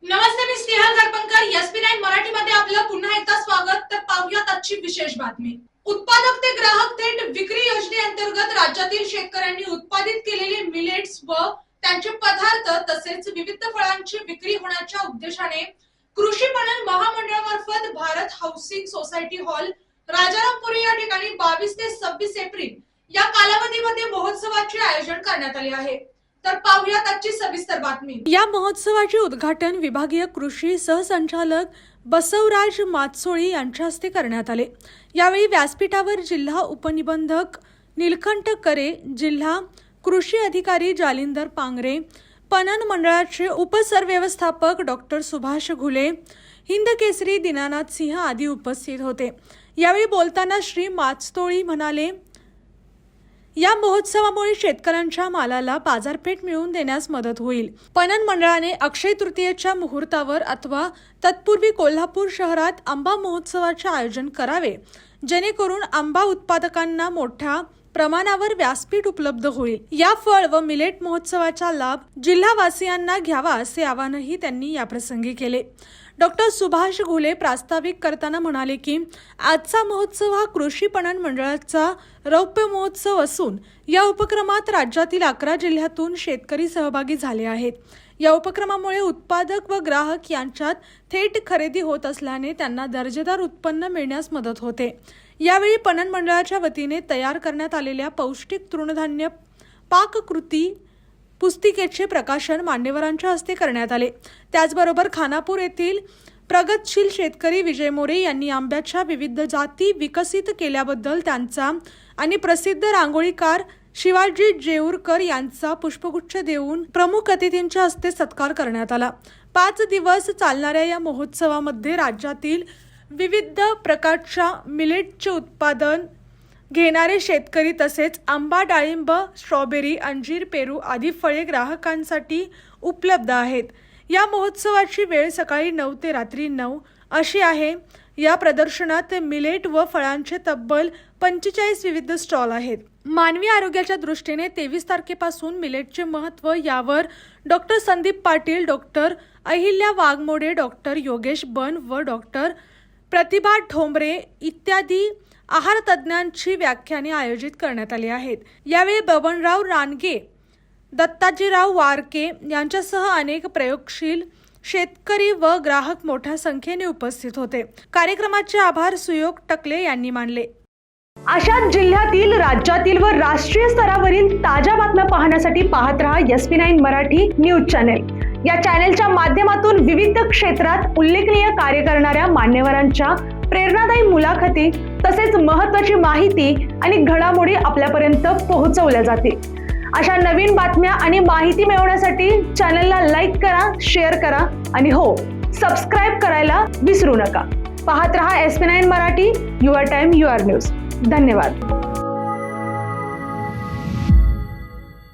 नमस्ते, मी Snehal दर्पणकर. SP9 मराठीमध्ये आपलं पुन्हा एकदा स्वागत. तर पाहूयात आजची विशेष बातमी. उत्पादक ते ग्राहक थेट विक्री योजनेअंतर्गत राज्यातील शेतकऱ्यांनी उत्पादित केलेले मिलेट्स व त्यांचे पदार्थ तसेच विविध फळांची विक्री होण्याच्या उद्देशाने कृषी पणन महामंडळामार्फत Bharat housing society hall, Rajarampuri या ठिकाणी 22 ते 26 एप्रिल या कालावधीमध्ये महोत्सवाचे आयोजन करण्यात आले आहे. तर पाहूयात आजची सविस्तर बातमी. या महोत्सवाचे उद्घाटन विभागीय कृषी सहसंचालक बसवराज मातसोळी यांच्या हस्ते करण्यात आले. यावेळी व्यासपीठावर जिल्हा उपनिबंधक नीलकंठ करे, जिल्हा कृषी अधिकारी जालिंदर पांगरे, पणन मंडळाचे उपसरव्यवस्थापक डॉक्टर सुभाष घुले, हिंद केसरी दीनानाथ सिंह आदी उपस्थित होते. यावेळी बोलताना श्री मातसोळी म्हणाले, या महोत्सवामुळे शेतकऱ्यांच्या मालाला बाजारपेठ मिळवून देण्यास मदत होईल. पणन मंडळाने अक्षय तृतीयेच्या मुहूर्तावर अथवा तत्पूर्वी कोल्हापूर शहरात आंबा महोत्सवाचे आयोजन करावे, जेणेकरून आंबा उत्पादकांना मोठ्या प्रमाणावर व्यासपीठ उपलब्ध होईल. या फळ व मिलेट महोत्सवाचा लाभ जिल्हावासियांना घ्यावा असे आवाहनही त्यांनी याप्रसंगी केले. डॉक्टर सुभाष घुले प्रास्ताविक करताना म्हणाले की आजचा महोत्सव हा कृषी पणन मंडळाचा रौप्य महोत्सव असून या उपक्रमात राज्यातील 11 जिल्ह्यातून शेतकरी सहभागी झाले आहेत. या उपक्रमामुळे उत्पादक व ग्राहक यांच्यात थेट खरेदी होत असल्याने त्यांना दर्जेदार उत्पन्न मिळण्यास मदत होते. यावेळी पणन मंडळाच्या वतीने तयार करण्यात आलेल्या पौष्टिक तृणधान्य पाककृती पुस्तिकेचे प्रकाशन मान्यवरांच्या हस्ते करण्यात आले. त्याचबरोबर खानापूर येथील प्रगतशील शेतकरी विजय मोरे यांनी आंब्याच्या विविध जाती विकसित केल्याबद्दल त्यांचा आणि प्रसिद्ध रांगोळीकार शिवाजी जेऊरकर यांचा पुष्पगुच्छ देऊन प्रमुख अतिथींच्या हस्ते सत्कार करण्यात आला. 5 दिवस चालणाऱ्या या महोत्सवामध्ये राज्यातील विविध प्रकारच्या मिलेटचे उत्पादन घेणारे शेतकरी तसेच आंबा, डाळिंब, स्ट्रॉबेरी, अंजीर, पेरू आदी फळे ग्राहकांसाठी उपलब्ध आहेत. या महोत्सवाची वेळ सकाळी 9 ते रात्री 9 अशी आहे. या प्रदर्शनात मिलेट व फळांचे तब्बल 45 विविध स्टॉल आहेत. मानवी आरोग्याच्या दृष्टीने 23 तारखेपासून मिलेटचे महत्त्व यावर doctor Sandeep Patil, doctor Ahilya Waghmode, doctor Yogesh Ban व डॉक्टर प्रतिभा ठोंबरे इत्यादी आहार तज्ज्ञांची व्याख्याने आयोजित करण्यात आली आहेत. यावेळी बबनराव रानगे, दत्ताजीराव वारके यांच्यासह अनेक प्रयोगशील शेतकरी व ग्राहक मोठ्या संख्येने उपस्थित होते. कार्यक्रमाचे आभार सुयोग टकले यांनी मानले. अशाच जिल्ह्यातील, राज्यातील व राष्ट्रीय स्तरावरील ताज्या बातम्या पाहण्यासाठी पाहत रहा SP9 मराठी न्यूज चॅनेल. या चॅनेलच्या माध्यमातून विविध क्षेत्रात उल्लेखनीय कार्य करणाऱ्या मान्यवरांच्या प्रेरणादायी मुलाखती तसेच महत्त्वाची माहिती आणि घडामोडी आपल्यापर्यंत पोहोचवल्या जातील. अशा नवीन बातम्या आणि माहिती मिळवण्यासाठी चॅनलला लाईक करा, शेअर करा आणि हो, सबस्क्राईब करायला विसरू नका. पाहत रहा SP9 Marathi, your time your news. धन्यवाद.